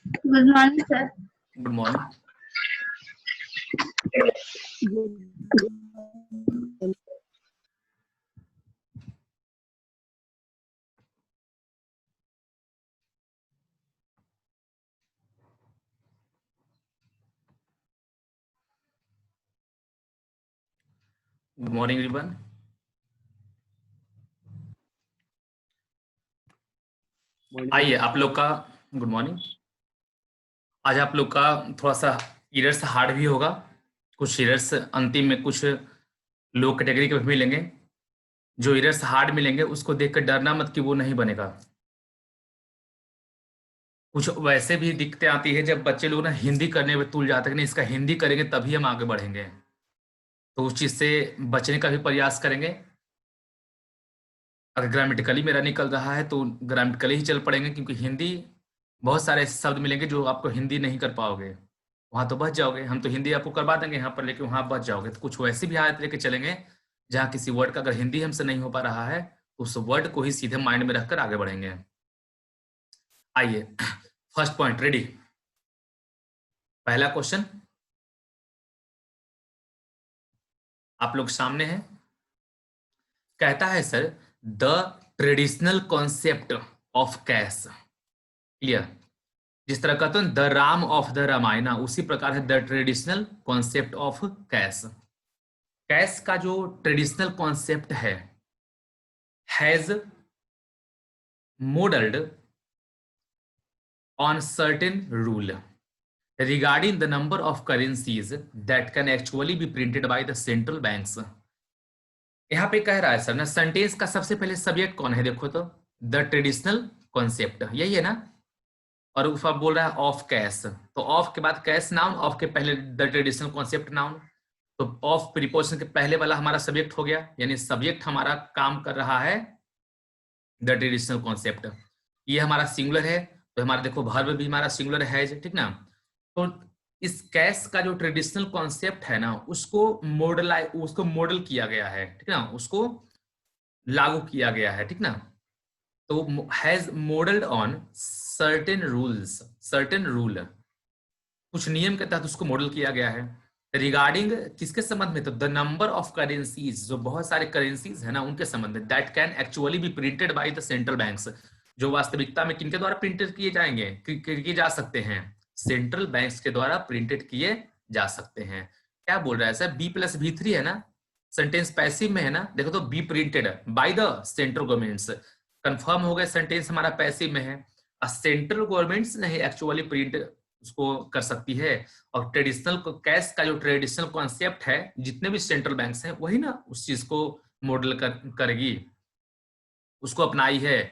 Good morning sir. Good morning. Good morning everyone. आइए आप लोग का गुड मॉर्निंग। आज आप लोग का थोड़ा सा इरर्स हार्ड भी होगा, कुछ इरर्स अंतिम में कुछ लो कैटेगरी के मिलेंगे। जो इरर्स हार्ड मिलेंगे उसको देखकर डरना मत कि वो नहीं बनेगा। कुछ वैसे भी दिक्कतें आती है जब बच्चे लोग ना हिंदी करने में तुल जाते हैं कि नहीं इसका हिंदी करेंगे तभी हम आगे बढ़ेंगे, तो उस चीज से बचने का भी प्रयास करेंगे। अगर ग्रामेटिकली मेरा निकल रहा है तो ग्रामेटिकली ही चल पड़ेंगे, क्योंकि हिंदी बहुत सारे ऐसे शब्द मिलेंगे जो आपको हिंदी नहीं कर पाओगे, वहां तो बच जाओगे। हम तो हिंदी आपको करवा देंगे यहाँ पर, लेकिन वहां बच जाओगे। तो कुछ वैसी भी आयत लेके चलेंगे जहाँ किसी वर्ड का अगर हिंदी हमसे नहीं हो पा रहा है तो उस वर्ड को ही सीधे माइंड में रखकर आगे बढ़ेंगे। आइए फर्स्ट पॉइंट, रेडी। पहला क्वेश्चन आप लोग सामने है। कहता है sir the traditional concept of cash. Clear? जिस तरह कहते हैं the Ram of the Ramayana, उसी प्रकार है the traditional concept of cash. Cash का जो traditional concept has modeled on certain rule regarding the number of currencies that can actually be printed by the central banks। यहां पे कह रहा है सर ना, सेंटेंस का सबसे पहले सब्जेक्ट कौन है? देखो तो द ट्रेडिशनल कॉन्सेप्ट, यही है ना। और ऊपर बोल रहा है ऑफ कैश, तो ऑफ के बाद कैश नाउन, ऑफ के पहले द ट्रेडिशनल कॉन्सेप्ट नाउन। तो ऑफ प्रीपोजिशन के पहले वाला हमारा सब्जेक्ट हो गया, यानी सब्जेक्ट हमारा काम कर रहा है द ट्रेडिशनल कॉन्सेप्ट। ये हमारा सिंगुलर है, तो हमारा देखो वर्ब भी हमारा सिंगुलर है, ठीक ना। तो इस कैश का जो ट्रेडिशनल कॉन्सेप्ट है ना, उसको मॉडल किया गया है, ठीक ना, उसको लागू किया गया है, ठीक ना। तो has modelled on certain rules, certain rule, कुछ नियम के तहत उसको मॉडल किया गया है। रिगार्डिंग किसके संबंध में? तो द नंबर ऑफ करेंसीज, जो बहुत सारे करेंसीज है ना उनके संबंध में। That can actually be printed by the central banks, जो वास्तविकता में किनके द्वारा प्रिंटेड किए जाएंगे, किए जा सकते हैं? सेंट्रल बैंक्स के द्वारा प्रिंटेड किए जा सकते हैं। क्या बोल रहा है सर? B+V3 है ना, सेंटेंस पैसिव में है ना। देखो तो be printed by the central governments, confirm हो गया सेंटेंस हमारा पैसिव में है। सेंट्रल गवर्नमेंट्स नहीं एक्चुअली प्रिंट उसको कर सकती है। और ट्रेडिशनल कैश का जो ट्रेडिशनल कॉन्सेप्ट है, जितने भी सेंट्रल बैंक्स हैं वही ना उस चीज को मॉडल करेगी, उसको अपनाई है।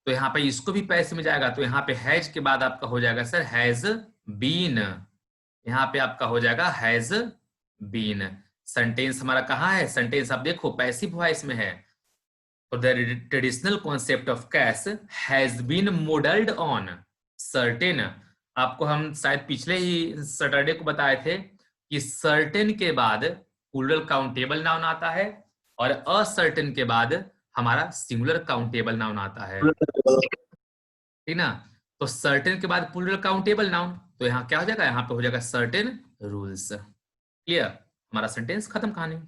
तो यहाँ पे इसको भी पैसे में जाएगा, तो यहाँ पे हैज के बाद आपका हो जाएगा सर हैज बीन, यहाँ पे आपका हो जाएगा हैज बीन। सेंटेंस हमारा कहाँ है? सेंटेंस आप देखो पैसिव वॉइस में है। तो the traditional concept of cash has been modelled on certain, आपको हम शायद पिछले ही सैटरडे को बताए थे कि सर्टेन के बाद प्लूरल काउंटेबल नाउन आता है और असर्टेन के बाद हमारा सिंगुलर काउंटेबल नाउन आता है, ठीक ना। तो सर्टेन के बाद प्लूरल काउंटेबल नाउन, तो यहाँ क्या हो जाएगा? यहाँ पे हो जाएगा सर्टेन रूल्स। क्लियर? हमारा सेंटेंस खत्म, कहानी।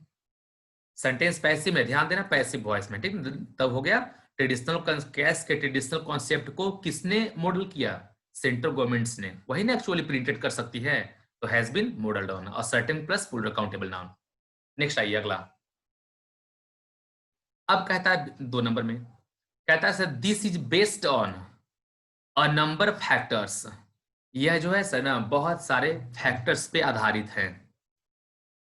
सेंटेंस पैसिव में, ध्यान देना पैसिव वॉइस में, ठीक। तब हो गया ट्रेडिशनल कैश के ट्रेडिशनल कॉन्सेप्ट को किसने मॉडल किया? सेंट्रल गवर्नमेंट्स ने, वही ना एक्चुअली प्रिंटेड कर सकती है। तो हैज बीन मॉडल्ड ऑन और certain plus plural countable noun. Next आइए अगला। अब कहता है 2 नंबर में, कहता है sir this is based on a number of factors. यह जो है सर ना बहुत सारे फैक्टर्स पे आधारित है।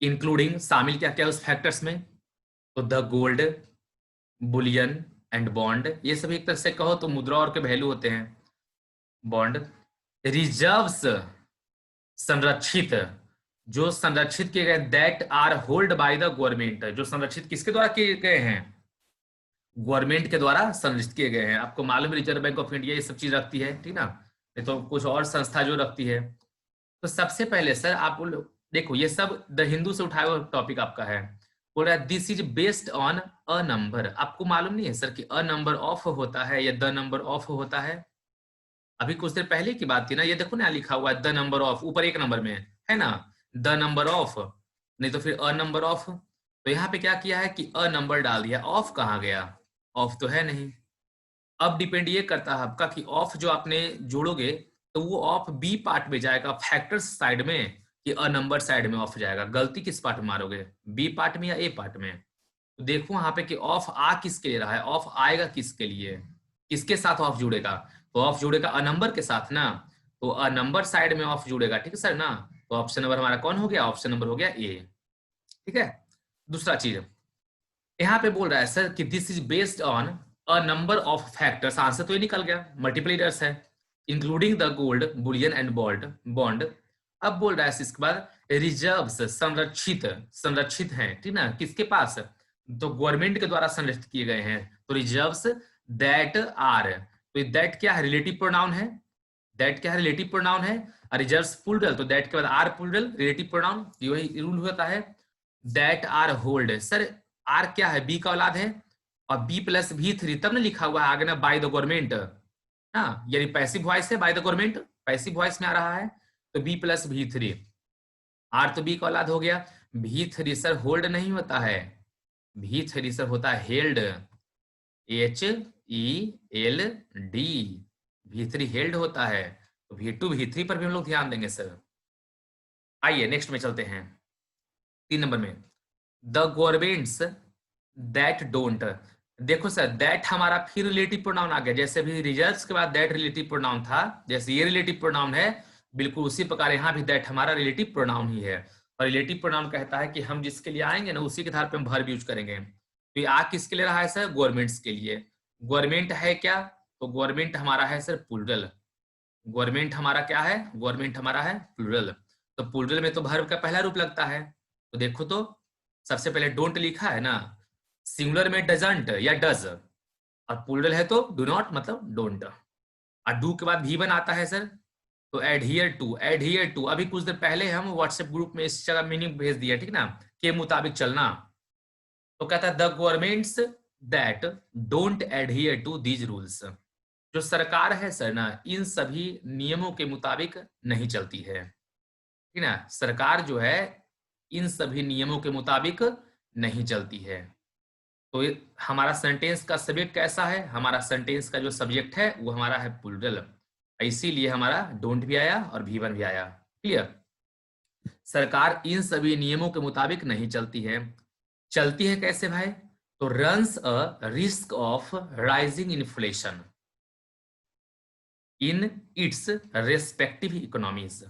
इंक्लूडिंग, शामिल क्या क्या उस फैक्टर्स में? तो the gold, Boolean and bond, ये सभी एक तरह से कहो तो मुद्रा और के वैल्यू होते हैं। बॉन्ड, रिजर्व्स, संरक्षित, जो संरक्षित किए गए, that are hold by the government, जो संरक्षित किसके द्वारा किए गए हैं? गवर्नमेंट के द्वारा संरक्षित किए गए हैं। आपको मालूम है रिजर्व बैंक ऑफ इंडिया ये सब चीज रखती है, ठीक ना। नहीं तो कुछ और संस्था जो रखती है। तो सबसे पहले सर आप देखो, ये सब द हिंदू से उठाया हुआ टॉपिक आपका है। बोल रहा है this is based on a number. आपको मालूम नहीं है सर कि अ नंबर ऑफ होता है या द नंबर ऑफ होता है? अभी कुछ देर पहले की बात थी ना, ये देखो ना लिखा हुआ है द नंबर ऑफ, ऊपर एक नंबर में है ना, द नंबर ऑफ, नहीं तो फिर अ नंबर ऑफ। तो यहाँ पे क्या किया है कि अ नंबर डाल दिया, ऑफ कहाँ गया, ऑफ तो है नहीं। अब डिपेंड ये करता है आपका कि ऑफ जो आपने जोड़ोगे तो वो ऑफ बी पार्ट में जाएगा फैक्टर्स साइड में कि अ नंबर साइड में ऑफ जाएगा, गलती किस पार्ट में मारोगे, बी पार्ट में या ए पार्ट में। तो देखो वहां पे कि ऑफ आ किसके लिए रहा है, ऑफ आएगा किसके लिए, किसके साथ ऑफ जुड़ेगा, तो ऑफ जुड़ेगा अ नंबर के साथ ना, तो अ नंबर साइड में ऑफ जुड़ेगा, ठीक है सर ना। तो ऑप्शन नंबर हमारा कौन हो गया, ऑप्शन नंबर हो गया ए। ठीक है। दूसरा चीज यहाँ पे बोल रहा है सर कि this is based on a number of factors, answer तो ये निकल गया, मल्टीपल इटर्स है, including the gold Boolean and bond bond. अब बोल रहा है इसके बाद रिजर्व्स संरक्षित, संरक्षित हैं, ठीक ना, किसके पास, तो गवर्नमेंट के द्वारा संरक्षित किए गए हैं, तो रिजर्व्स दैट आर, तो दैट क्या है, रिलेटिव प्रोनाउन है, दैट क्या है, रिलेटिव प्रोनाउन है, रिजर्व्स प्लूरल, तो दैट के बाद आर प्लूरल, रिलेटिव प्रोनाउन, यही रूल होता है। That are hold, sir are क्या है, बी का औलाद है, और बी प्लस भी थ्री, तब ना लिखा हुआ है आगे ना बाय द गवर्नमेंट, हाँ यानी पैसिव वॉइस है, bye the government passive voice में आ रहा है, तो बी प्लस भी थ्री, आर तो बी का औलाद हो गया, भी थ्री सर होल्ड नहीं होता है, भी थ्री सर होता है held, H E L D, भी थ्री हेल्ड होता है, तो भी टू भी थ्री पर भी हम लोग ध्यान देंगे सर। आइए नेक्स्ट में चलते हैं, 3 नंबर में द गवर्नमेंट्स दैट डोंट, देखो सर दैट हमारा फिर रिलेटिव प्रोनाउन आ गया, जैसे भी रिजल्ट्स के बाद दैट रिलेटिव प्रोनाउन था, जैसे ये रिलेटिव प्रोनाउन है, बिल्कुल उसी प्रकार यहाँ भी दैट हमारा रिलेटिव प्रोनाउन ही है, और रिलेटिव प्रोनाउन कहता है कि हम जिसके लिए आएंगे ना उसी के आधार पे हम वर्ब यूज करेंगे। तो ये आ किसके लिए रहा है सर, गवर्नमेंट्स के लिए, गवर्नमेंट है क्या, तो गवर्नमेंट हमारा है सर प्लूरल, गवर्नमेंट हमारा क्या है, गवर्नमेंट हमारा है प्लूरल, तो प्लूरल में तो वर्ब का पहला रूप लगता है, तो देखो तो सबसे पहले डोंट लिखा है ना, सिंगुलर में डजंट या डज, और प्लूरल है तो डू नॉट मतलब डोंट, और डू के बाद भी बन आता है सर, तो एडहियर टू, एडहियर टू, अभी कुछ देर पहले हम व्हाट्सएप ग्रुप में इस जगह मीनिंग भेज दिया, ठीक ना, के मुताबिक चलना। तो कहता है the governments that don't adhere to these rules, जो सरकार है सर ना इन सभी नियमों के मुताबिक नहीं चलती है, ठीक ना, सरकार जो है इन सभी नियमों के मुताबिक नहीं चलती है। तो हमारा सेंटेंस का सब्जेक्ट कैसा है, हमारा सेंटेंस का जो सब्जेक्ट है वो हमारा है प्लूरल, इसीलिए हमारा डोंट भी आया और भी वन भी आया। क्लियर, सरकार इन सभी नियमों के मुताबिक नहीं चलती है, चलती है कैसे भाई, तो runs a risk of rising inflation in its respective economies,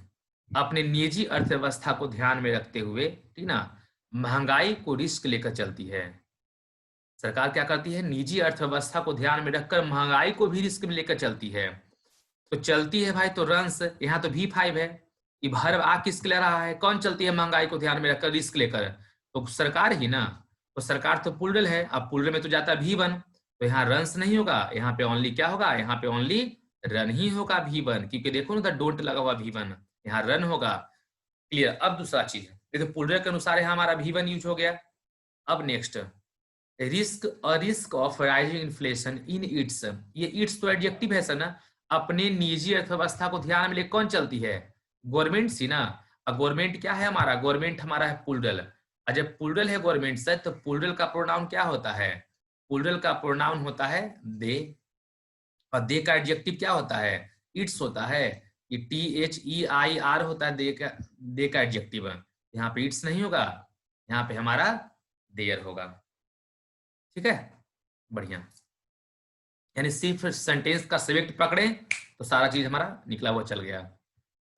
अपने निजी अर्थव्यवस्था को ध्यान में रखते हुए, ठीक ना, महंगाई को रिस्क लेकर चलती है, सरकार क्या करती है, निजी अर्थव्यवस्था को ध्यान में रखकर महंगाई को भी रिस्क में लेकर चलती है। तो चलती है भाई, तो रंस, यहाँ तो V5 है, ये भर्ब आ किसके ले रहा है, कौन चलती है महंगाई को ध्यान में रखकर रिस्क लेकर, तो सरकार ही ना, तो सरकार तो प्लूरल है, अब प्लूरल में तो जाता है V1, तो यहाँ रंस नहीं होगा, यहाँ पे ओनली क्या होगा, यहाँ पे ओनली रन ही होगा V1, क्योंकि देखो ना डोंट लगा हुआ V1, यहाँ रन होगा। क्लियर, अब दूसरा चीज, ये तो प्लूरल के अनुसार यहाँ हमारा V1 यूज हो गया। अब next risk of rising inflation in its, ये इट्स तो एडजेक्टिव है सर ना, अपने निजी अर्थव्यवस्था को ध्यान में लेकर कौन चलती है, गवर्नमेंट सी ना, अब गवर्नमेंट क्या है हमारा, गवर्नमेंट हमारा है प्लूरल, और जब प्लूरल है गवर्नमेंट से तो प्लूरल का प्रोनाउन क्या होता है, प्लूरल का प्रोनाउन होता है दे, और दे का एडजेक्टिव क्या होता है, इट्स होता है, ये THEIR होता है दे का एडजेक्टिव, यहाँ पे इट्स नहीं होगा, यहाँ पे हमारा देयर होगा। ठीक है, बढ़िया, यानी सिर्फ सेंटेंस का सब्जेक्ट पकड़े तो सारा चीज हमारा निकला हुआ चल गया।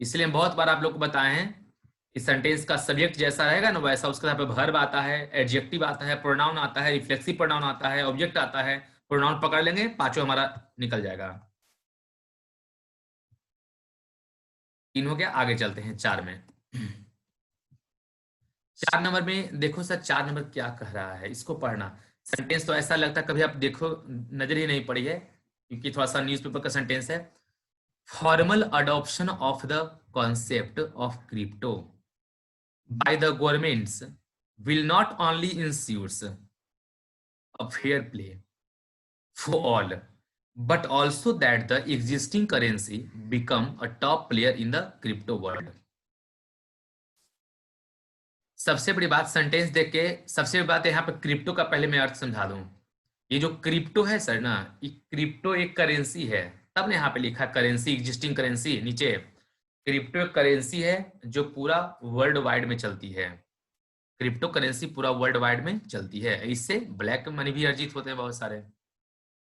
इसलिए हम बहुत बार आप लोग को बताए हैं कि सेंटेंस का सब्जेक्ट जैसा रहेगा ना वैसा उसके साथ वर्ब आता है, एडजेक्टिव आता है, प्रोनाउन आता है, रिफ्लेक्सिव प्रोनाउन आता है, ऑब्जेक्ट आता है, प्रोनाउन पकड़ लेंगे पांचों हमारा निकल जाएगा। 3 हो गया, आगे चलते हैं 4 में। 4 नंबर में देखो सर, 4 नंबर क्या कह रहा है, इसको पढ़ना, सेंटेंस तो ऐसा लगता है कभी आप देखो नजर ही नहीं पड़ी है, क्योंकि थोड़ा सा न्यूज़पेपर का सेंटेंस है। Formal adoption of the concept of crypto by the governments will not only ensures a fair play for all but also that the existing currency become a top player in the crypto world। सबसे बड़ी बात sentence देख के, सबसे बड़ी बात यहाँ पे क्रिप्टो का पहले मैं अर्थ समझा दूं। ये जो क्रिप्टो है सर ना, ये क्रिप्टो एक करेंसी है, तब ने यहाँ पे लिखा करेंसी, एग्जिस्टिंग करेंसी नीचे। क्रिप्टो एक करेंसी है जो पूरा वर्ल्ड वाइड में चलती है। क्रिप्टो करेंसी पूरा वर्ल्ड वाइड में चलती है, इससे ब्लैक मनी भी अर्जित होते हैं बहुत सारे।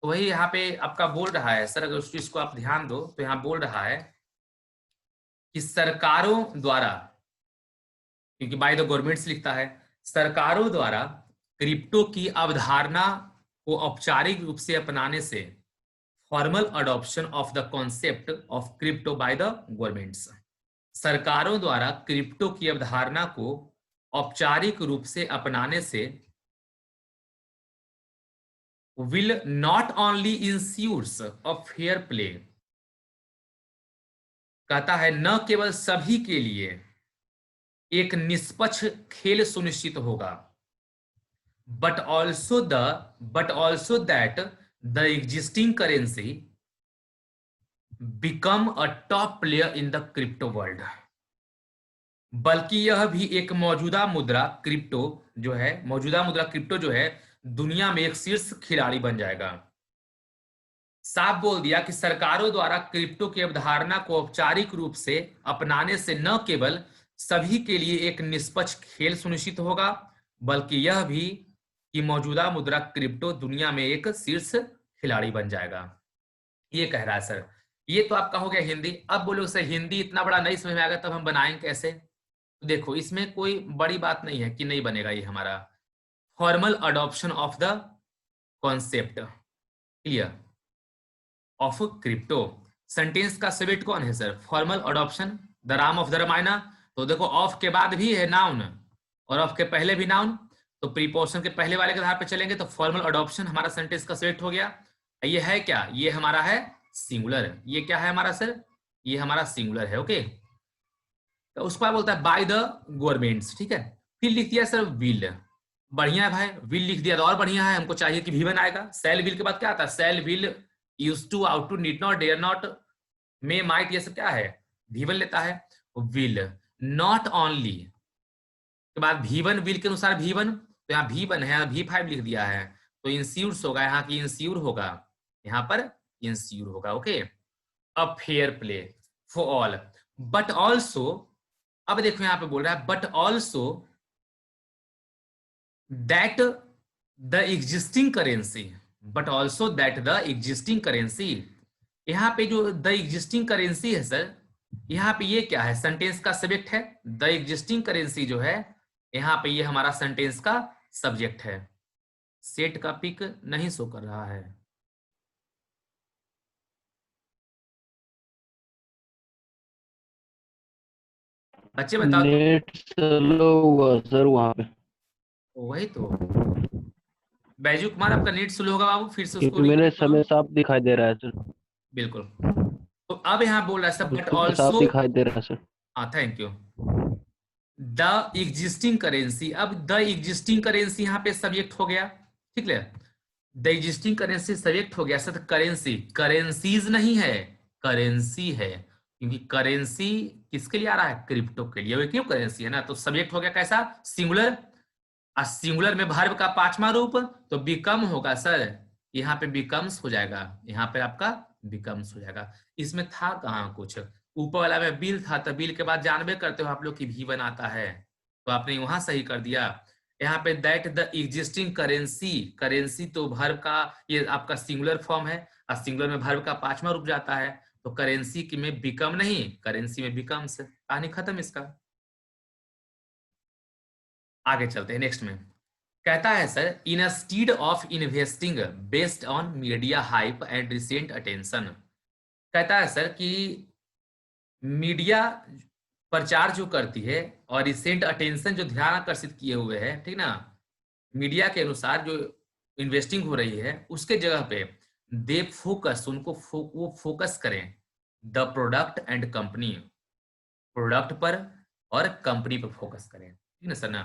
तो वही यहाँ पे आपका बोल रहा है सर, अगर उस चीज को आप ध्यान दो तो यहाँ बोल रहा है कि सरकारों द्वारा, क्योंकि बाय द गवर्नमेंट्स लिखता है, सरकारों द्वारा क्रिप्टो की अवधारणा को औपचारिक रूप से अपनाने से, formal adoption of the concept of crypto by the governments. सरकारों द्वारा क्रिप्टो की अवधारणा को औपचारिक रूप से अपनाने से will not only ensures a fair play, कहता है न केवल सभी के लिए एक निष्पक्ष खेल सुनिश्चित होगा, but also that the existing currency become a top player in the crypto world, बल्कि यह भी एक मौजूदा मुद्रा क्रिप्टो जो है दुनिया में एक शीर्ष खिलाड़ी बन जाएगा। साफ बोल दिया कि सरकारों द्वारा क्रिप्टो की अवधारणा को औपचारिक रूप से अपनाने से न केवल सभी के लिए एक निष्पक्ष खेल सुनिश्चित होगा, बल्कि यह भी कि मौजूदा मुद्रा क्रिप्टो दुनिया में एक शीर्ष खिलाड़ी बन जाएगा। ये कह रहा है सर। ये तो आपका हो गया हिंदी। अब बोलो सर हिंदी इतना बड़ा नहीं समझ में आएगा तब हम बनाएंगे कैसे? तो देखो इसमें कोई बड़ी बात नहीं है कि नहीं बनेगा। ये हमारा formal adoption of the concept clear of crypto. Sentence का सब्जेक्ट कौन है sir? Formal adoption, the Ram of the Ramayana. तो देखो ऑफ के बाद भी है नाउन और ऑफ के पहले भी नाउन, तो प्रीपोजिशन के पहले वाले के आधार पे चलेंगे तो फॉर्मल अडॉप्शन हमारा सेंटेंस का सब्जेक्ट हो गया। ये है क्या? ये हमारा है सिंगुलर। ये क्या है हमारा सर? ये हमारा सिंगुलर है। ओके, तो उसको क्या बोलता है? By the governments. ठीक है, फिर लिख दिया सर विल। बढ़िया है भाई, विल लिख दिया तो और बढ़िया है। हमको चाहिए कि भी आएगा। सेल विल के बाद क्या आता है? Shall will, use to, ought to, need not, dare not, may, might, ये सब क्या है? भी लेता है। विल नॉट ओनली के बाद भी विल के अनुसार भी तो यहाँ भी है, V5 लिख दिया है तो इंश्योर्स होगा। यहाँ की इंश्योर होगा, यहाँ पर इंश्योर होगा। Okay, a fair play for all, but also, अब देखो यहाँ पे बोल रहा है but also that the existing currency, but also that the existing currency. यहाँ पे जो द एग्जिस्टिंग करेंसी है सर, यहाँ पे ये क्या है? सेंटेंस का सब्जेक्ट है। द एग्जिस्टिंग करेंसी जो है यहाँ पे ये हमारा सेंटेंस का सब्जेक्ट है। सेट का पिक नहीं शो कर रहा है। बच्चे बताओ। नेट स्लो हुआ सर वहां पे। वही तो बैजू कुमार, आपका नेट स्लो होगा बाबू, फिर से उसको क्योंकि मेरे रिकनेक्ट करो। समय साफ दिखाई दे रहा है सर। बिल्कुल। तो अब यहाँ बोल रहा है सब बट उसमें साफ ऑल्सो, दिखाई दे रहा है सर। हाँ thank you, the existing currency. अब द एग्जिस्टिंग करेंसी यहाँ पे सब्जेक्ट हो गया। ठीक है, द एग्जिस्टिंग करेंसी सब्जेक्ट हो गया सर। करेंसी, करेंसीज नहीं है, करेंसी है, क्योंकि करेंसी किसके लिए आ रहा है? क्रिप्टो के लिए। वो क्यों करेंसी है ना, तो सब्जेक्ट हो गया कैसा? सिंगुलर। सिंगुलर में वर्ब का पांचवा रूप तो बिकम होगा सर। यहाँ पे बिकम्स हो जाएगा, यहाँ पे आपका बिकम्स हो जाएगा। इसमें था कहाँ कुछ? ऊपर वाला में बिल था, तो बिल के बाद जानबे करते हो आप लोग की भी बनाता है, तो आपने वहां सही कर दिया। यहाँ पे that the existing currency, currency तो वर्ब का ये आपका सिंगुलर फॉर्म है और सिंगुलर में वर्ब का पांचवा रूप जाता है, तो करेंसी की में बिकम नहीं, करेंसी में बिकम्स। कहानी खत्म इसका। आगे चलते हैं नेक्स्ट में। कहता है sir instead of investing based on media hype and recent attention. कहता है सर कि मीडिया प्रचार जो करती है और रिसेंट अटेंशन जो ध्यान आकर्षित किए हुए है, ठीक ना, मीडिया के अनुसार जो इन्वेस्टिंग हो रही है उसके जगह पे दे फोकस, उनको वो फोकस करें the product and company, product पर और कंपनी पर फोकस करें। ठीक ना सर ना।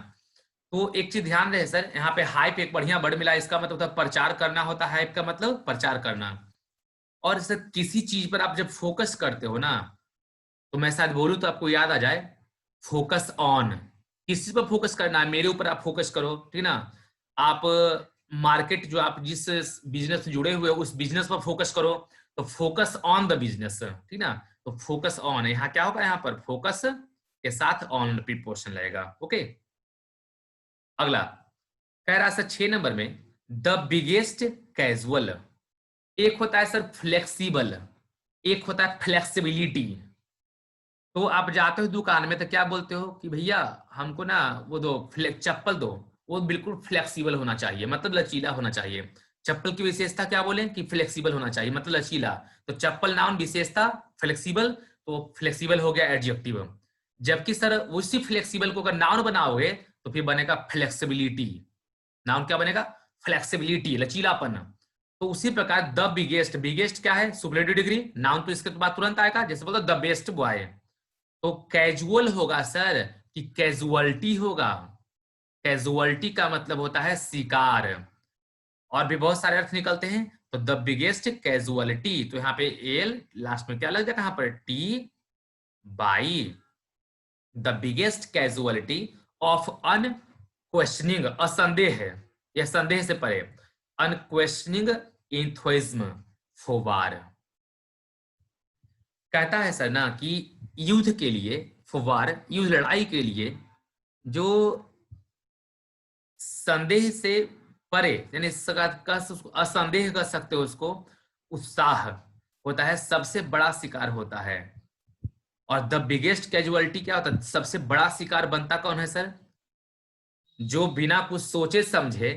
तो एक चीज ध्यान रहे सर, यहाँ पे हाइप एक बढ़िया वर्ड मिला, इसका मतलब प्रचार करना होता है। हाइप का मतलब प्रचार करना। और सर किसी चीज पर आप जब फोकस करते हो ना, तो मैं शायद बोलूं तो आपको याद आ जाए, फोकस ऑन। किसी पर फोकस करना है, मेरे ऊपर आप फोकस करो, ठीक ना। आप मार्केट जो आप जिस बिजनेस से जुड़े हुए हो उस बिजनेस पर फोकस करो, तो फोकस ऑन द बिजनेस, ठीक ना। तो फोकस ऑन है, यहाँ क्या होगा, यहाँ पर फोकस के साथ ऑन प्रीपोजिशन लगेगा। ओके, अगला कह रहा है सर 6 नंबर में, द बिगेस्ट कैजुअल। एक होता है सर फ्लेक्सिबल, एक होता है फ्लेक्सिबिलिटी। तो आप जाते हो दुकान में तो क्या बोलते हो कि भैया हमको ना वो दो चप्पल दो, वो बिल्कुल फ्लेक्सिबल होना चाहिए, मतलब लचीला होना चाहिए। चप्पल की विशेषता क्या बोले कि फ्लेक्सिबल होना चाहिए, मतलब लचीला। तो चप्पल नाउन, विशेषता फ्लेक्सिबल, तो फ्लेक्सिबल हो गया एडजेक्टिव। जबकि सर उसी फ्लेक्सिबल को अगर नाउन बनाओगे तो फिर बनेगा फ्लेक्सिबिलिटी। नाउन क्या बनेगा, फ्लेक्सिबिलिटी, लचीलापन। तो उसी प्रकार द बिगेस्ट, बिगेस्ट क्या है, सुपरलेटिव डिग्री, नाउन तो इसके बाद तुरंत आएगा, जैसे बोलते द बेस्ट बॉय। तो कैजुअल होगा सर कि कैजुअलिटी होगा। कैजुअलिटी का मतलब होता है शिकार, और भी बहुत सारे अर्थ निकलते हैं। तो द बिगेस्ट कैजुअलिटी, तो यहाँ पे एल लास्ट में क्या लग जाएगा, यहाँ पर T by the biggest casualty of unquestioning, असंदेह, यह संदेह से परे, अनक्वेश्चनिंग इंथुइज्म फोवार। कहता है सर ना कि युद्ध के लिए, फुवार युद्ध, लड़ाई के लिए जो संदेह से परे, यानी असंदेह कर सकते हो उसको, उत्साह होता है, सबसे बड़ा शिकार होता है। और द बिगेस्ट कैजुअलिटी क्या होता है, सबसे बड़ा शिकार बनता कौन है सर, जो बिना कुछ सोचे समझे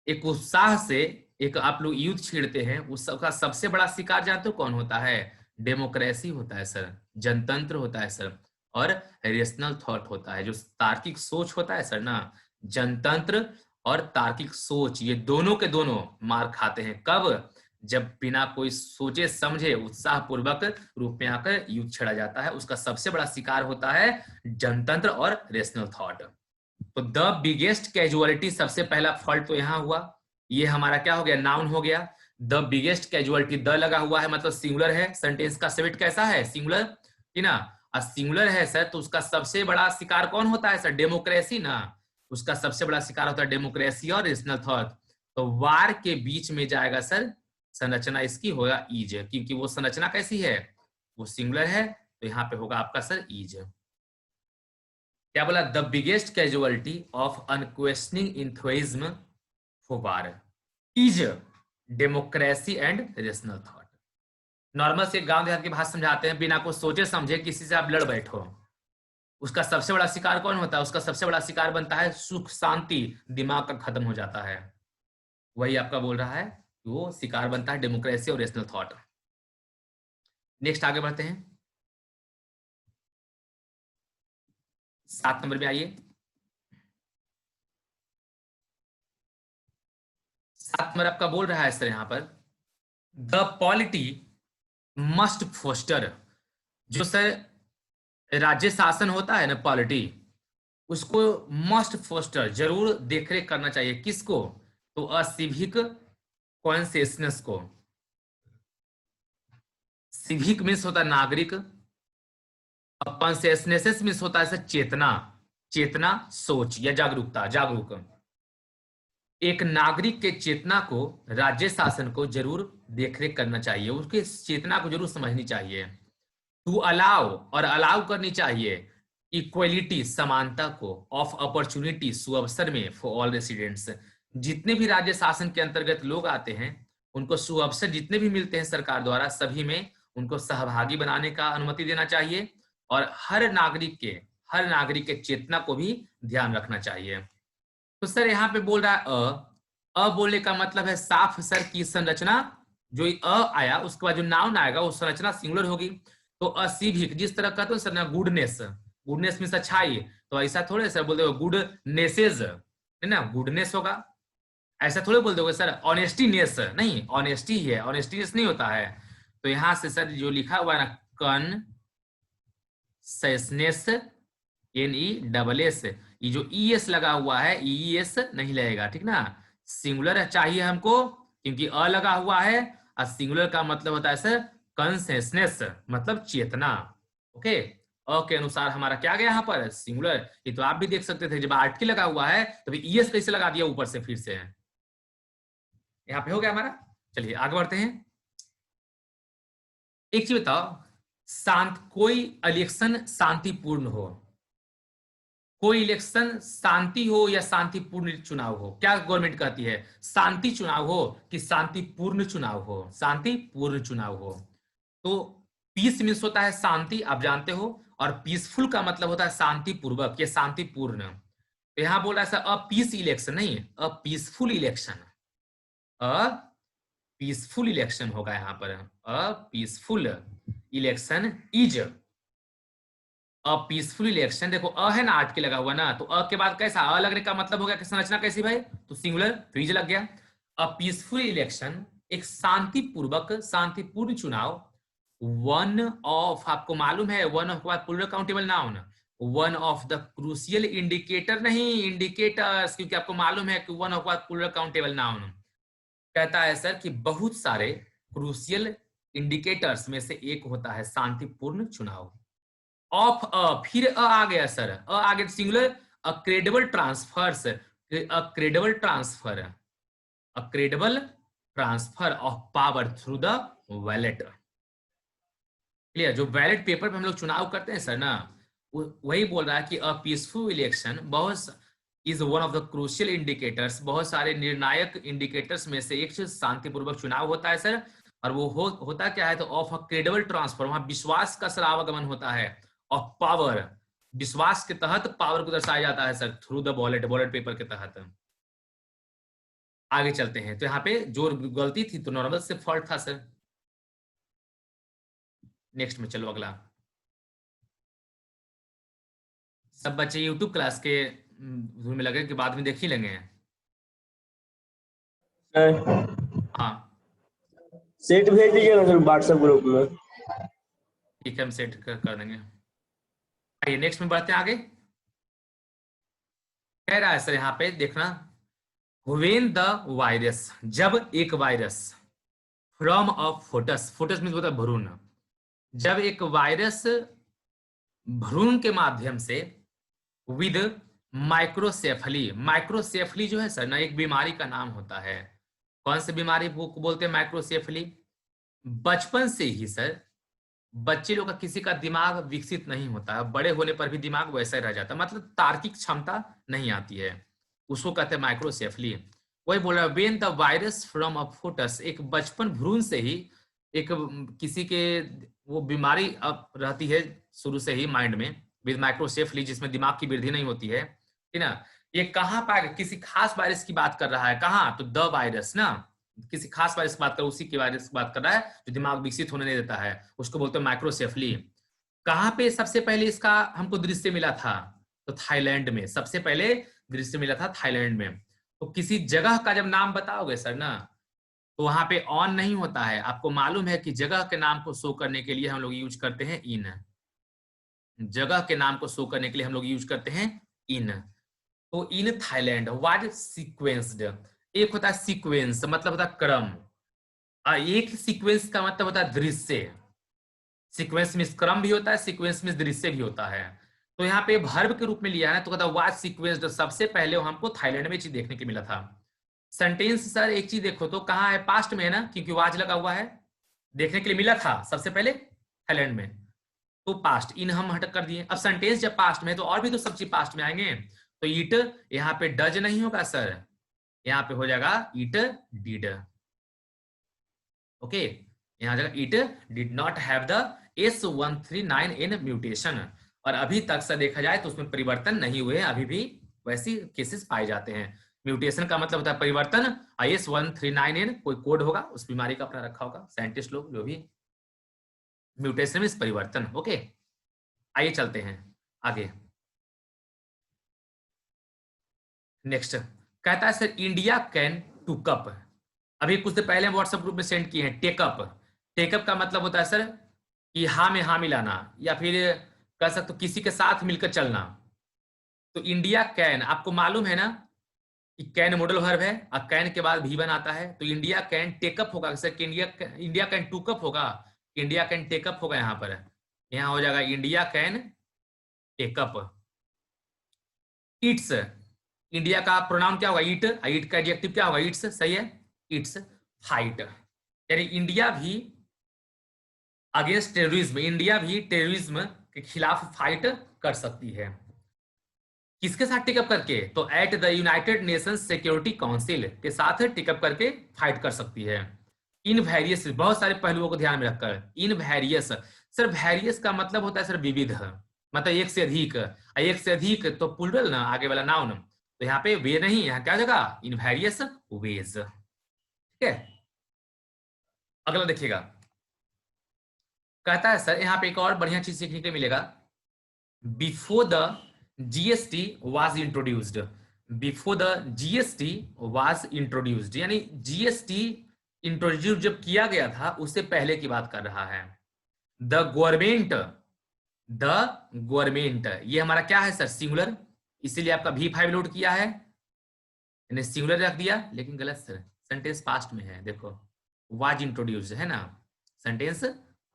एक उत्साह से एक आप लोग युद्ध छेड़ते हैं, उस सबका सबसे बड़ा शिकार जानते हो कौन होता है, डेमोक्रेसी होता है सर, जनतंत्र होता है सर, और रेशनल थॉट होता है, जो तार्किक सोच होता है सर ना। जनतंत्र और तार्किक सोच, ये दोनों के दोनों मार खाते हैं कब, जब बिना कोई सोचे समझे उत्साह पूर्वक रूप में आकर युद्ध छेड़ा जाता है, उसका सबसे बड़ा शिकार होता है जनतंत्र और रेशनल थॉट। तो द बिगेस्ट कैजुअलिटी, सबसे पहला फॉल्ट तो यहां हुआ, ये हमारा क्या हो गया, नाउन हो गया। द बिगेस्ट कैजुअलिटी, द लगा हुआ है मतलब सिंगुलर है, सेंटेंस का सेविट कैसा है, सिंगुलर, ठीक ना। सिंगुलर है सर, तो उसका सबसे बड़ा शिकार कौन होता है सर, डेमोक्रेसी ना। उसका सबसे बड़ा शिकार होता है डेमोक्रेसी और रेशनल थॉट। तो वार के बीच में जाएगा सर, संरचना इसकी होगा ईज, क्योंकि वो संरचना कैसी है, वो सिंगुलर है, तो यहाँ पे होगा आपका सर ईज। क्या बोला, the biggest casualty of unquestioning enthusiasm for war is democracy and rational thought. Normal से गांव देहात की भाषा समझाते हैं, बिना कुछ सोचे समझे किसी से आप लड़ बैठो, उसका सबसे बड़ा शिकार कौन होता है, उसका सबसे बड़ा शिकार बनता है सुख शांति, दिमाग का खत्म हो जाता है। वही आपका बोल रहा है, वो शिकार बनता है डेमोक्रेसी और रेशनल थॉट। नेक्स्ट आगे बढ़ते हैं, 7 नंबर में आइए। 7 नंबर आपका बोल रहा है सर यहाँ पर, द पॉलिटी मस्ट फोस्टर, जो सर राज्य शासन होता है ना, पॉलिटी, उसको मस्ट फोस्टर, जरूर देखरेख करना चाहिए, किसको, तो असिविक कॉन्शियसनेस को। सिविक मीन्स होता है नागरिक, कॉन्शियसनेस मीन्स होता है सर चेतना, चेतना सोच या जागरूकता, जागरूक। एक नागरिक के चेतना को, राज्य शासन को जरूर देखरेख करना चाहिए, उसके चेतना को जरूर समझनी चाहिए। टू अलाउ, और अलाउ करनी चाहिए, इक्वलिटी, समानता को, ऑफ अपॉर्चुनिटी, सुअवसर में, फॉर ऑल रेसिडेंट्स, जितने भी राज्य शासन के अंतर्गत लोग आते हैं उनको सुअवसर जितने भी मिलते हैं सरकार द्वारा, सभी में उनको सहभागी बनाने का अनुमति देना चाहिए, और हर नागरिक के चेतना को भी ध्यान रखना चाहिए। तो सर यहाँ पे बोल रहा है अ बोलने का मतलब है साफ सर की संरचना, जो आया उसके बाद जो नाउन आएगा वो संरचना सिंगुलर होगी। तो असिविक, जिस तरह कहते हो सर ना, गुडनेस, गुडनेस मीन्स अच्छाई, तो ऐसा थोड़े सर बोल दोगे गुडनेसेज, है ना, गुडनेस होगा, ऐसा थोड़े बोल दोगे सर ऑनेस्टीनेस, नहीं, ऑनेस्टी है, ऑनेस्टीनेस नहीं होता है। तो यहां से सर जो लिखा हुआ है ना, कॉन्शियसनेस, NESS, ये जो ES लगा हुआ है, ES नहीं लगेगा, ठीक ना, सिंगुलर चाहिए हमको, क्योंकि अ लगा हुआ है, और सिंगुलर का मतलब होता है सर कॉन्शियसनेस, मतलब चेतना। ओके, अ के अनुसार हमारा क्या गया यहाँ पर सिंगुलर। ये तो आप भी देख सकते थे, जब आर्टिकल लगा हुआ है तो ईएस कैसे लगा दिया ऊपर से फिर से, यहाँ पे हो गया हमारा। चलिए आगे बढ़ते हैं। एक चीज बताओ, कोई इलेक्शन शांतिपूर्ण हो, कोई इलेक्शन शांति हो या शांतिपूर्ण चुनाव हो, क्या गवर्नमेंट कहती है, शांति चुनाव हो कि शांतिपूर्ण चुनाव हो, शांतिपूर्ण चुनाव हो। तो पीस मीन्स होता है शांति, आप जानते हो, और पीसफुल का मतलब होता है शांतिपूर्वक या शांतिपूर्ण। तो यहां बोल रहा है सर अ पीस इलेक्शन, नहीं a peaceful election, a peaceful election होगा यहाँ पर, a peaceful election is a peaceful election. देखो अ है ना आर्ट के लगा हुआ ना, तो अ के बाद कैसा अ लगने का मतलब हो गया कि संरचना कैसी भाई, तो सिंगुलर, तो इज लग गया। अ पीसफुल इलेक्शन एक शांतिपूर्वक शांतिपूर्ण चुनाव, वन ऑफ, आपको मालूम है वन ऑफ के बाद plural countable noun, one of the crucial indicator, नहीं इंडिकेटर्स, क्योंकि आपको मालूम है कि वन ऑफ के बाद प्लूरल काउंटेबल नाउन कहता है सर कि बहुत सारे क्रूशियल इंडिकेटर्स में से एक होता है शांतिपूर्ण चुनाव। ऑफ अ, फिर अ आ गया सर, अ आ गया singular, a credible transfers, a credible transfer, a credible transfer of power through the ballot. Clear, जो बैलेट पेपर पे हम लोग चुनाव करते हैं सर ना, वही बोल रहा है कि अ पीसफुल इलेक्शन बहुत is one of the crucial indicators, बहुत सारे निर्णायक इंडिकेटर्स में से एक शांतिपूर्वक चुनाव होता है सर। और वो होता क्या है, तो ऑफ अ क्रेडिबल ट्रांसफर, वहां विश्वास का सर आवागमन होता है, ऑफ पावर, विश्वास के तहत पावर को दर्शाया जाता है sir through the ballot, ballot paper के तहत। आगे चलते हैं, तो यहाँ पे जो गलती थी तो नॉर्मल से फॉल्ट था सर। नेक्स्ट में चलो अगला। सब बच्चे यूट्यूब क्लास के धुन में लगे कि बाद में देख ही लेंगे। हाँ सेट भेज दीजिए ना सर व्हाट्सएप ग्रुप में। ठीक है, हम सेट कर देंगे। आइए नेक्स्ट में बढ़ते हैं आगे। कह रहा है सर यहाँ पे देखना, व्हेन द वायरस, जब एक virus, from a photos, photos means होता है भ्रूण, जब एक वायरस भ्रूण के माध्यम से विद माइक्रोसेफली, माइक्रोसेफली जो है सर ना एक बीमारी का नाम होता है। कौन सी बीमारी को बोलते हैं माइक्रोसेफली? बचपन से ही सर बच्चे लोग का किसी का दिमाग विकसित नहीं होता है, बड़े होने पर भी दिमाग वैसा ही रह जाता है, मतलब तार्किक क्षमता नहीं आती है, उसको कहते हैं माइक्रोसेफली। वही बोल रहा है when the virus from a photos, एक बचपन भ्रूण से ही एक किसी के वो बीमारी अब रहती है शुरू से ही माइंड में विद माइक्रोसेफली, जिसमें दिमाग की वृद्धि नहीं होती है, ठीक ना। ये कहाँ पाएगा, किसी खास वायरस की बात कर रहा है, कहाँ, तो द वायरस ना, किसी खास वायरस की बात कर, उसी के वायरस की बात कर रहा है जो दिमाग विकसित होने नहीं देता है, उसको बोलते हैं माइक्रोसेफली। कहाँ पे सबसे पहले इसका हमको दृश्य मिला था, तो थाईलैंड में सबसे पहले दृश्य मिला था, थाईलैंड में। तो किसी जगह का जब नाम बताओगे सर ना, तो वहां पे ऑन नहीं होता है, आपको मालूम है कि जगह के नाम को शो करने के लिए हम लोग यूज करते हैं इन, जगह के नाम को शो करने के लिए हम लोग यूज करते हैं इन। तो इन थाईलैंड वाज सीक्वेंस्ड, एक होता है सीक्वेंस मतलब होता है क्रम, एक सीक्वेंस का मतलब होता है दृश्य, सीक्वेंस में क्रम भी होता है, सीक्वेंस में दृश्य भी होता है। तो यहाँ पे वर्ब के रूप में लिया है ना, तो कहता वाज सीक्वेंस्ड, सबसे पहले हमको थाईलैंड में चीज देखने को मिला था। सेंटेंस सर एक चीज देखो तो कहाँ है, पास्ट में है ना, क्योंकि वाज लगा हुआ है, देखने के लिए मिला था सबसे पहले थाईलैंड में, तो पास्ट, इन हम हटक कर दिए। अब सेंटेंस जब पास्ट में है तो और भी तो सब चीज पास्ट में आएंगे, तो इट यहाँ पे डज नहीं होगा सर, यहाँ पे हो जाएगा इट डिड। ओके, यहाँ जाएगा it did not have the S139 in mutation, और अभी तक से देखा जाए तो उसमें परिवर्तन नहीं हुए, अभी भी वैसी केसेस पाए जाते हैं। म्यूटेशन का मतलब होता है परिवर्तन, S139 इन कोई कोड होगा उस बीमारी का अपना रखा होगा साइंटिस्ट लोग जो भी, म्यूटेशन में परिवर्तन। ओके, आइए चलते हैं आगे। नेक्स्ट कहता है sir India can to cup, अभी कुछ देर पहले व्हाट्सएप ग्रुप में सेंड किए हैं, टेकअप, टेकअप का मतलब होता है सर कि हाँ में हाँ मिलाना, या फिर कह सकते हो किसी के साथ मिलकर चलना। तो इंडिया कैन, आपको मालूम है ना कि कैन मॉडल वर्ब है और कैन के बाद भी आता है, तो इंडिया कैन टेकअप होगा सर, इंडिया कैन टूकअप होगा, इंडिया कैन टेकअप होगा, यहाँ पर यहाँ हो जाएगा India can take up. It's, India का प्रोनाउन क्या होगा, ईट, ईट का एडजेक्टिव क्या होगा, इट्स, सही है, इट्स फाइट, यानी इंडिया भी अगेंस्ट टेररिज्म, इंडिया भी टेररिज्म के खिलाफ फाइट कर सकती है। किसके साथ टिकअप करके, तो at the United Nations security council के साथ टिकअप करके फाइट कर सकती है। इन वेरियस, बहुत सारे पहलुओं को ध्यान में रखकर, इन वेरियस, सर वेरियस का मतलब होता है सर विविध, मतलब एक से अधिक, एक से अधिक तो प्लूरल ना, आगे वाला नाउन, तो यहाँ पे वे नहीं, यहाँ क्या जगह, इन वेरियस वेज, ठीक है। अगला देखिएगा, कहता है सर यहाँ पे एक और बढ़िया चीज सीखने को मिलेगा, before the GST was introduced, before the GST was introduced, यानी जीएसटी इंट्रोड्यूस जब किया गया था उससे पहले की बात कर रहा है। द गवर्नमेंट, ये हमारा क्या है सर, सिंगुलर, इसीलिए आपका V5 लोड किया है, यानी सिंगुलर रख दिया, लेकिन गलत सर, सेंटेंस पास्ट में है, देखो वाज इंट्रोड्यूस्ड है ना, सेंटेंस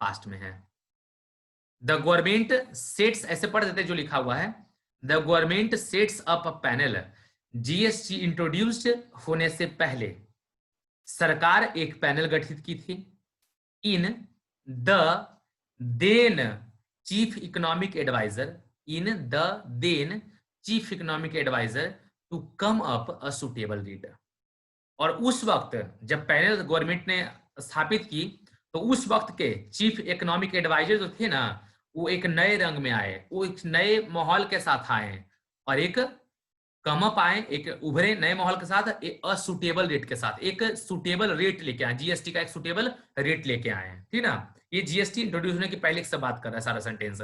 पास्ट में है। द गवर्नमेंट सेट्स, ऐसे पढ़ देते जो लिखा हुआ है, the government sets up a panel, GST introduced होने से पहले सरकार एक पैनल गठित की थी, in the then chief economic adviser, in the then chief economic adviser to come up a suitable rate, और उस वक्त जब पैनल गवर्नमेंट ने स्थापित की तो उस वक्त के चीफ इकोनॉमिक एडवाइजर जो थे ना, वो एक नए रंग में आए, वो एक नए माहौल के साथ आए और एक कम अप आए, एक उभरे नए माहौल के साथ, एक असुटेबल रेट के साथ, एक सुटेबल रेट लेके आए, जीएसटी का एक सुटेबल रेट लेके आए, ठीक ना। ये जीएसटी इंट्रोड्यूस होने की पहले से बात कर रहा है सारा सेंटेंस।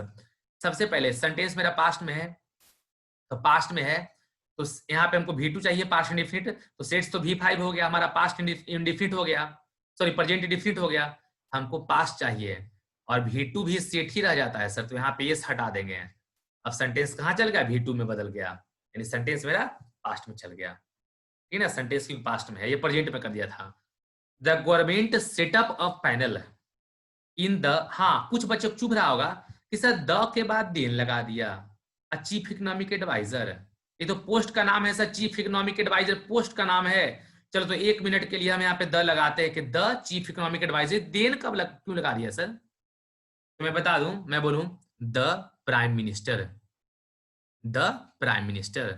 सबसे पहले सेंटेंस मेरा पास्ट में है, तो पास्ट में है तो यहाँ पे हमको V2 चाहिए, पास्ट इंडिफिनिट, तो सेट्स तो V5 हो गया, हमारा पास्ट इंडिफिनिट हो गया, सॉरी प्रेजेंट इंडिफिनिट हो गया, हमको पास्ट चाहिए और V2 भी सेट ही रह जाता है सर, तो यहाँ पे ये हटा देंगे। अब सेंटेंस कहाँ चल गया, V2 में बदल गया, यानी सेंटेंस मेरा पास्ट में चल गया, ठीक है ना, सेंटेंस की पास्ट में है, ये प्रेजेंट में कर दिया था। The government setup a panel in the, हाँ कुछ बच्चों को चुभ रहा होगा कि सर द के बाद देन लगा दिया, चीफ इकोनॉमिक एडवाइजर, ये तो पोस्ट का नाम है sir, chief economic adviser post का नाम है, चलो तो एक मिनट के लिए हम यहाँ पे द लगाते हैं कि the chief economic adviser, then कब क्यों लगा दिया सर, तो मैं बता दूं, मैं बोलूं the prime minister, the prime minister,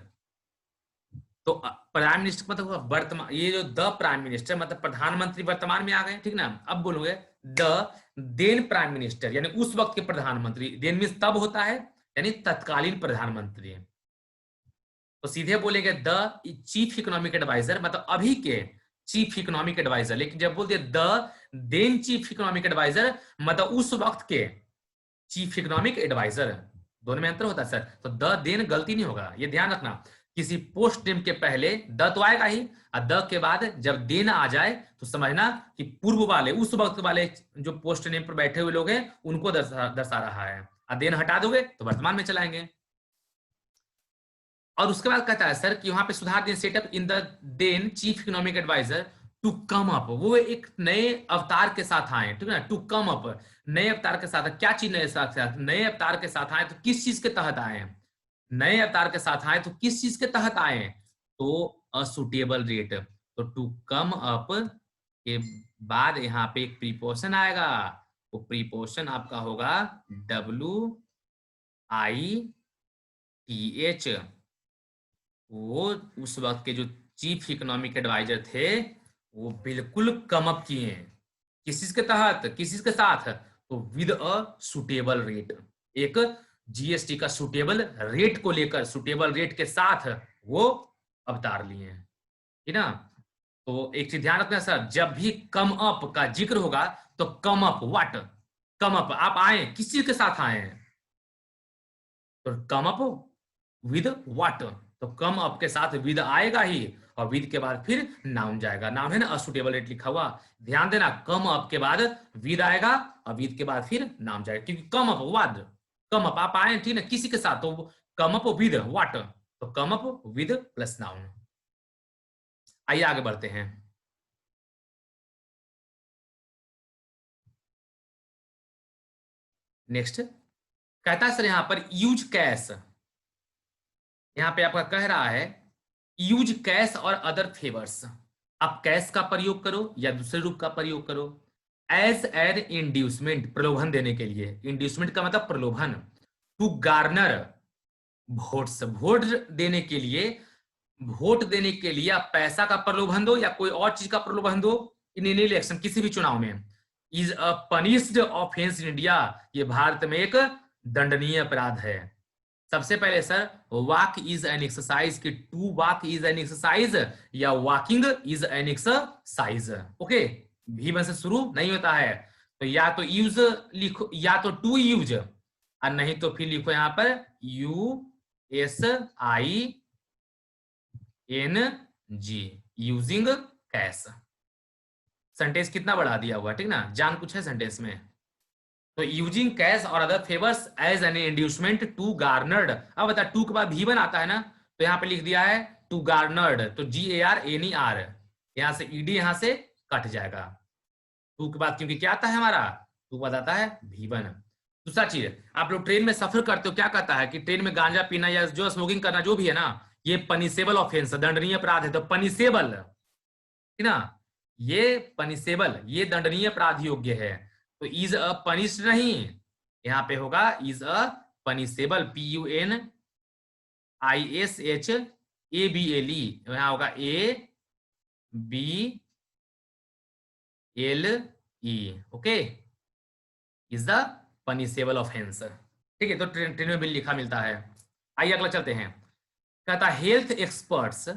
तो प्राइम मिनिस्टर मतलब वर्तमान, ये जो द प्राइम मिनिस्टर मतलब प्रधानमंत्री वर्तमान में आ गए, ठीक ना। अब बोलोगे द देन प्राइम मिनिस्टर, यानी उस वक्त के प्रधानमंत्री, देन मींस तब होता है, यानी तत्कालीन प्रधानमंत्री, तो सीधे बोलेंगे द चीफ इकोनॉमिक एडवाइजर मतलब अभी के चीफ इकोनॉमिक एडवाइजर, लेकिन जब बोलते the then chief economic adviser मतलब उस वक्त के चीफ इकोनॉमिक एडवाइजर, दोनों में अंतर होता है सर, तो द देन गलती नहीं होगा, ये ध्यान रखना, किसी पोस्ट नेम के पहले द तो आएगा ही, और द के बाद जब देन आ जाए तो समझना कि पूर्व वाले, उस वक्त वाले जो पोस्ट नेम पर बैठे हुए लोग हैं उनको दर्शा रहा है, और देन हटा दोगे तो वर्तमान में चलाएंगे। और उसके बाद कहता है सर कि वहां पे सुधार then set up in the then chief economic adviser to come up, वो एक नए अवतार के साथ आए, ठीक है ना, टू कम अप, नए अवतार के साथ, क्या चीज नए साथ, नए अवतार के साथ आए, तो किस चीज के तहत आए, नए अवतार के साथ आए तो किस चीज के तहत आए, तो असुटेबल रेट, तो टू कम अप के बाद यहाँ पे एक प्रीपोजिशन आएगा, वो प्रीपोजिशन आपका होगा WITH, वो उस वक्त के जो चीफ इकोनॉमिक एडवाइजर थे वो बिल्कुल कम अप किए, किस चीज के तहत, किस चीज के साथ, तो विद अ सुटेबल रेट, एक जीएसटी का सुटेबल रेट को लेकर, सुटेबल रेट के साथ वो अवतार लिए, ठीक ना। तो एक चीज ध्यान रखना सर, जब भी कम अप का जिक्र होगा तो come up what, come up आप आए किस चीज के साथ आए, तो कम अप विद व्हाट, तो कम अप के साथ विद आएगा ही, और विद के बाद फिर नाउन जाएगा, नाउन है ना असुटेबल रेट लिखा हुआ, ध्यान देना, कम अप के बाद विद आएगा और विद के बाद फिर नाम जाएगा, क्योंकि कम अप वाद, कम अप आप आए ठीक ना किसी के साथ, तो कम अप विद व्हाट, तो come up with plus noun. आइए आगे बढ़ते हैं। नेक्स्ट कहता है सर यहां पर यूज कैश, यहां पे आपका कह रहा है यूज कैश और अदर फेवर्स। आप कैश का प्रयोग करो या दूसरे रूप का प्रयोग करो एज एन इंड्यूसमेंट, प्रलोभन देने के लिए। इंड्यूसमेंट का मतलब प्रलोभन। टू गार्नर वोट्स, वोट देने के लिए, वोट देने के लिए आप पैसा का प्रलोभन दो या कोई और चीज का प्रलोभन दो इन एनी इलेक्शन, किसी भी चुनाव में। Is a punished offence in India, ये भारत में एक दंडनीय अपराध है। सबसे पहले sir walk is an exercise, कि to walk is an exercise या walking is an exercise. Okay, भी से शुरू नहीं होता है तो या तो यूज लिखो या तो टू यूज, और नहीं तो फिर लिखो यहां पर USING, यूजिंग कैश। सेंटेंस कितना बढ़ा दिया हुआ, ठीक ना, जान कुछ है सेंटेंस में। तो यूजिंग कैश और other favours as an inducement to garnered. अब बता टू के बाद भी आता है ना, तो यहां पे लिख दिया है टू गार्नर्ड, तो GARNER, यहां से ED यहां से कट जाएगा। टू के बाद क्योंकि क्या आता है हमारा, टू बाद आता है भी1। दूसरा चीज, आप लोग ट्रेन में सफर करते हो, क्या कहता है कि ट्रेन में गांजा पीना या जो स्मोकिंग करना जो भी है ना, ये पनिशेबल ऑफेंस, दंडनीय अपराध है। तो पनिशेबल, ठीक ना, ये पनिशेबल, ये दंडनीय अपराध योग्य है। तो इज अ पनिश्ड नहीं, यहां पे होगा इज अ पनिशेबल, PUNISHABLE, यहां होगा ABLE। Okay, is the punishable offence. ठीक है, तो ट्रेन में बिल लिखा मिलता है। आइए अगला चलते हैं। कहता हेल्थ एक्सपर्ट्स,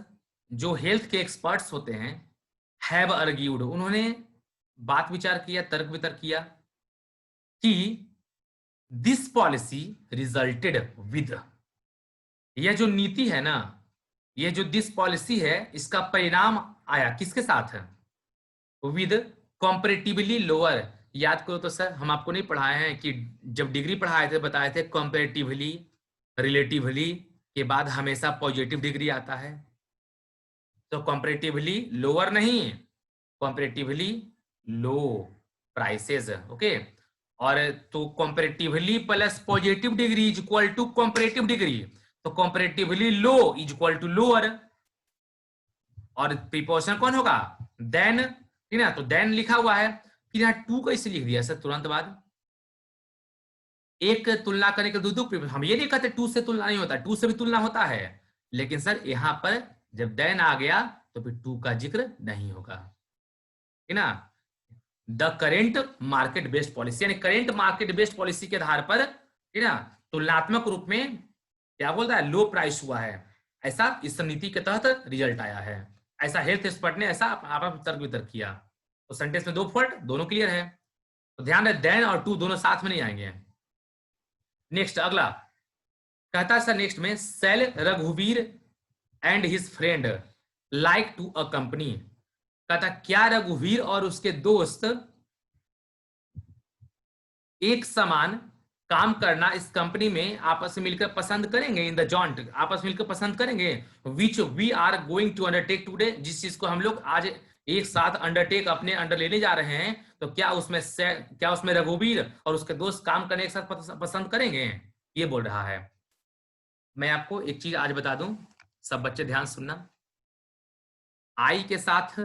जो हेल्थ के एक्सपर्ट्स होते हैं, हैव आर्ग्यूड, उन्होंने बात विचार किया, तर्क वितर्क किया कि दिस पॉलिसी रिजल्टेड विद, यह जो नीति है ना, ये जो दिस पॉलिसी है, इसका परिणाम आया किसके साथ है, विद कंपैरेटिवली लोअर। याद करो तो सर हम आपको नहीं पढ़ाए हैं कि जब डिग्री पढ़ाए थे बताए थे कंपैरेटिवली, रिलेटिवली के बाद हमेशा पॉजिटिव डिग्री आता है। तो कंपैरेटिवली लोअर नहीं, कंपैरेटिवली लो प्राइसेस। ओके, और तो comparatively plus positive degree is equal to comparative degree, तो comparatively low is equal to lower. और प्रीपोजिशन कौन होगा, देन, ठीक ना, तो देन लिखा हुआ है। फिर यहाँ टू कैसे लिख दिया सर तुरंत बाद, एक तुलना करने के दो प्रीपोजिशन। हम ये नहीं कहते टू से तुलना नहीं होता, टू से भी तुलना होता है, लेकिन सर यहां पर जब देन आ गया तो फिर टू का जिक्र नहीं होगा, ठीक ना। The current market based policy, यानी करेंट मार्केट बेस्ड पॉलिसी के आधार पर, ठीक ना, तुलनात्मक रूप में क्या बोलता है, लो प्राइस हुआ है, ऐसा इस नीति के तहत रिजल्ट आया है। ऐसा हेल्थ एक्सपर्ट ने ऐसा आप तर्क वितर्क किया। तो सेंटेंस में दो फॉल्ट, दोनों क्लियर है। तो ध्यान रहे देन और टू दोनों साथ में नहीं आएंगे। नेक्स्ट अगला कहता है सर नेक्स्ट में, सेल रघुवीर and his friend like to a company. कहता क्या रघुवीर और उसके दोस्त एक समान काम करना इस कंपनी में आपस में मिलकर पसंद करेंगे, इन द जॉइंट, आपस में मिलकर पसंद करेंगे, which we are going to undertake today, जिस चीज को हम लोग आज एक साथ अंडरटेक अपने अंडर लेने जा रहे हैं, तो क्या उसमें रघुवीर और उसके दोस्त काम करने एक साथ पसंद करेंगे, ये बोल रहा है। मैं आपको एक चीज आज बता दूं, सब बच्चे ध्यान सुनना, आई के साथ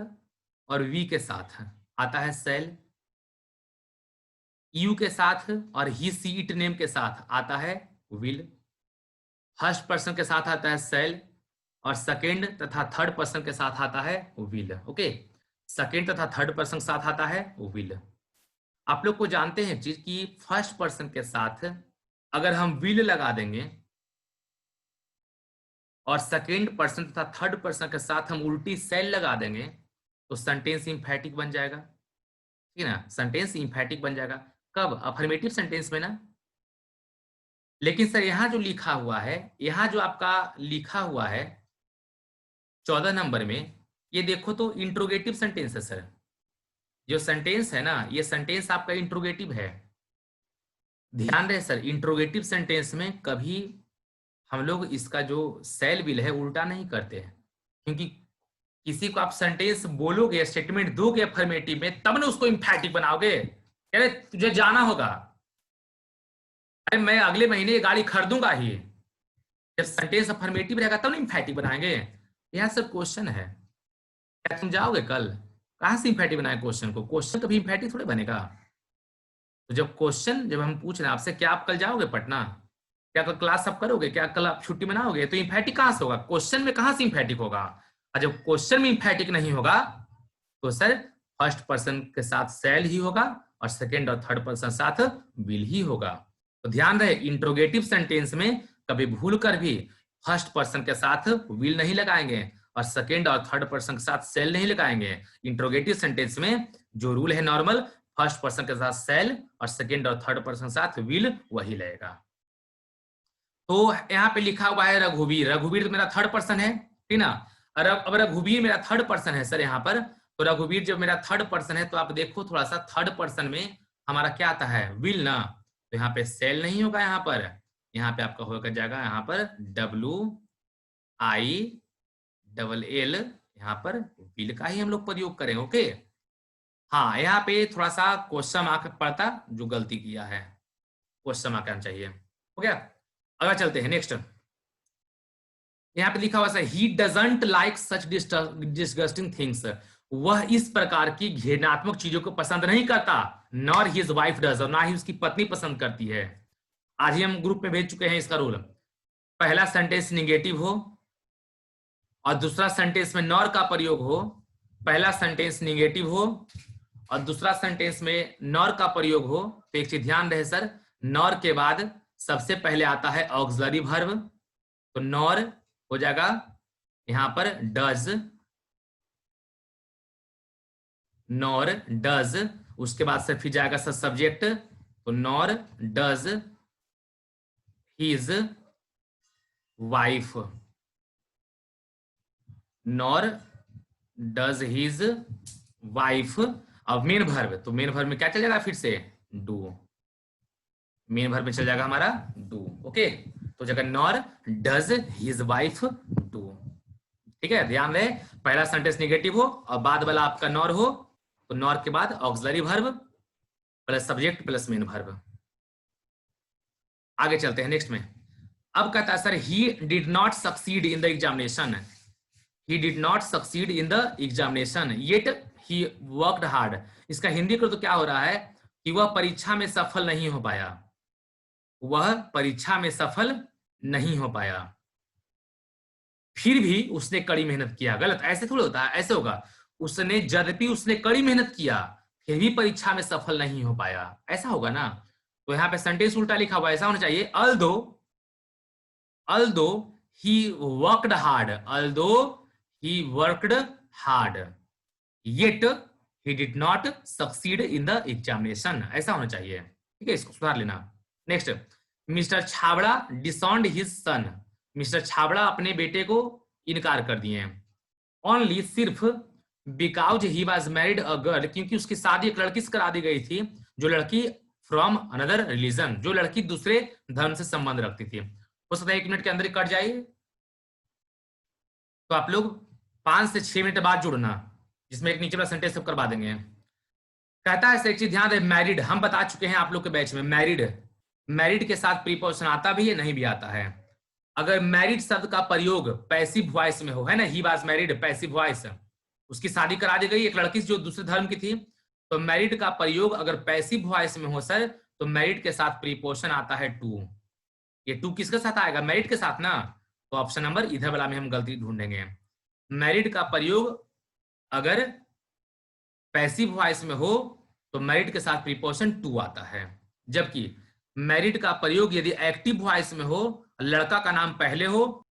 और वी के साथ आता है सेल, यू के साथ और ही सी इट नेम के साथ आता है विल, फर्स्ट पर्सन के साथ आता है सेल, और सेकेंड तथा थर्ड पर्सन के साथ आता है विल। ओके, सेकेंड तथा थर्ड पर्सन के साथ आता है विल। आप लोग को जानते हैं चीज कि फर्स्ट पर्सन के साथ अगर हम विल लगा देंगे और सेकेंड पर्सन तथा थर्ड पर्सन के साथ हम उल्टी सेल लगा देंगे तो सेंटेंस इंफैटिक बन जाएगा, ठीक है ना, सेंटेंस इंफैटिक बन जाएगा। कब, अफर्मेटिव सेंटेंस में ना। लेकिन सर यहां जो लिखा हुआ है, यहां जो आपका लिखा हुआ है 14 नंबर में, ये देखो तो इंट्रोगेटिव सेंटेंस है सर। जो सेंटेंस है ना, ये सेंटेंस आपका इंट्रोगेटिव है। ध्यान रहे सर, इंट्रोगेटिव सेंटेंस में कभी हम लोग इसका जो सेल विल है उल्टा नहीं करते हैं, क्योंकि किसी को आप सेंटेंस बोलोगे, स्टेटमेंट दोगे अफर्मेटिव में, तब ना उसको इम्फैटिक बनाओगे। कह रहे तुझे जाना होगा, अरे मैं अगले महीने ये गाड़ी खरीदूंगा ही। जब सेंटेंस अफर्मेटिव रहेगा तब ना इम्फैटिक बनाएंगे। यह सब क्वेश्चन है, क्या तुम जाओगे कल? कहां से इम्फैटिक बनाए क्वेश्चन को? क्वेश्चन कभी इम्फैटिक थोड़े बनेगा। तो जब हम पूछ रहे हैं आपसे, क्या आप कल जाओगे पटना? क्या कल क्लास आप करोगे? क्या कल आप छुट्टी मनाओगे? तो इम्फैटिक कहां से होगा? क्वेश्चन में कहां से इम्फैटिक होगा? और जब क्वेश्चन में इम्फैटिक नहीं होगा तो सर फर्स्ट पर्सन के साथ सेल ही होगा और सेकेंड और थर्ड पर्सन साथ विल ही होगा। तो ध्यान रहे, इंट्रोगेटिव सेंटेंस में कभी भूल कर भी फर्स्ट पर्सन के साथ विल नहीं लगाएंगे और सेकेंड और थर्ड पर्सन के साथ सेल नहीं लगाएंगे। इंट्रोगेटिव सेंटेंस में जो रूल है नॉर्मल, फर्स्ट पर्सन के साथ सेल और सेकेंड और थर्ड पर्सन के साथ विल, वही लगेगा। तो यहाँ पे लिखा हुआ है रघुवीर। रघुवीर तो मेरा थर्ड पर्सन है, ठीक ना। अब रघुवीर मेरा थर्ड पर्सन है सर यहाँ पर, तो रघुवीर जब मेरा थर्ड पर्सन है तो आप देखो थोड़ा सा, थर्ड पर्सन में हमारा क्या आता है? विल ना। तो यहाँ पे सेल नहीं होगा, यहाँ पे आपका होगा जाएगा यहाँ पर WILL, यहाँ पर विल का ही हम लोग प्रयोग करें। ओके, हाँ यहाँ पे थोड़ा सा क्वेश्चन मार्क पड़ता, जो गलती किया है क्वेश्चन मार्क आना चाहिए। हो गया, अगर चलते हैं नेक्स्ट। यहाँ पे लिखा हुआ है he doesn't like such disgusting things, वह इस प्रकार की घृणात्मक चीजों को पसंद नहीं करता। नॉर हिज वाइफ डज, और ना ही उसकी पत्नी पसंद करती है। आज ही हम ग्रुप में भेज चुके हैं इसका रूल। पहला सेंटेंस निगेटिव हो और दूसरा सेंटेंस में नॉर का प्रयोग हो, पहला सेंटेंस निगेटिव हो और दूसरा सेंटेंस में नॉर का प्रयोग हो, तो एक चीज ध्यान रहे सर, नॉर के बाद सबसे पहले आता है ऑक्सिलरी वर्ब। तो नॉर हो जाएगा यहां पर डज, नॉर डज, उसके बाद से फिर जाएगा सर सब्जेक्ट, तो nor does his wife, nor does his wife. अब मेन वर्ब, तो मेन वर्ब में क्या चल जाएगा? फिर से डू, मेन वर्ब में चल जाएगा हमारा डू। ओके, तो जगह nor does his wife do. ठीक है, ध्यान रहे, पहला सेंटेंस निगेटिव हो और बाद वाला आपका नॉर हो, तो नॉर के बाद auxiliary verb plus subject plus main verb. आगे चलते हैं नेक्स्ट में। अब कहता है sir he did not succeed in the examination, he did not succeed in the examination yet he worked hard. इसका हिंदी को तो क्या हो रहा है कि वह परीक्षा में सफल नहीं हो पाया, वह परीक्षा में सफल नहीं हो पाया, फिर भी उसने कड़ी मेहनत किया। गलत, ऐसे थोड़ा होता है, ऐसे होगा उसने, यद्यपि उसने कड़ी मेहनत किया फिर भी परीक्षा में सफल नहीं हो पाया, ऐसा होगा ना। तो यहाँ पे सेंटेंस उल्टा लिखा हुआ, ऐसा होना चाहिए although he worked hard, although he worked hard yet he did not succeed in the examination, ऐसा होना चाहिए। ठीक है, इसको सुधार लेना। Next, mister Chhabra disowned his son, mister Chhabra अपने बेटे को इनकार कर दिए। ओनली, सिर्फ, because he was married a girl, क्योंकि उसकी शादी एक लड़की से करा दी गई थी, जो लड़की फ्रॉम अनदर रिलीजन, जो लड़की दूसरे धर्म से संबंध रखती थी। हो सकता है 1 मिनट के अंदर ही कट जाए, तो आप लोग 5 से 6 मिनट बाद जुड़ना, जिसमें एक नीचे वाला सेंटेंस सब करवा देंगे। कहता है एक चीज ध्यान रहे, मैरिड हम बता चुके हैं आप लोग के बैच में, मैरिड के साथ प्रीपोजिशन आता भी है, नहीं भी आता है। अगर मैरिड शब्द का प्रयोग पैसिव वॉइस में हो, है ना, he was married, passive voice, उसकी शादी करा दी गई एक लड़की से जो दूसरे धर्म की थी, तो मैरिड का प्रयोग अगर पैसिव वॉइस में हो सर, तो मैरिड के साथ प्रीपोजिशन आता है टू। ये टू किसके साथ आएगा? मैरिड के साथ ना। तो ऑप्शन नंबर इधर वाला में हम गलती ढूंढेंगे। मैरिड का प्रयोग अगर पैसिव वॉइस में हो तो मैरिड के साथ प्रीपोजिशन टू आता है, जबकि मैरिड का प्रयोग यदि एक्टिव वॉइस में हो, लड़का का नाम पहले हो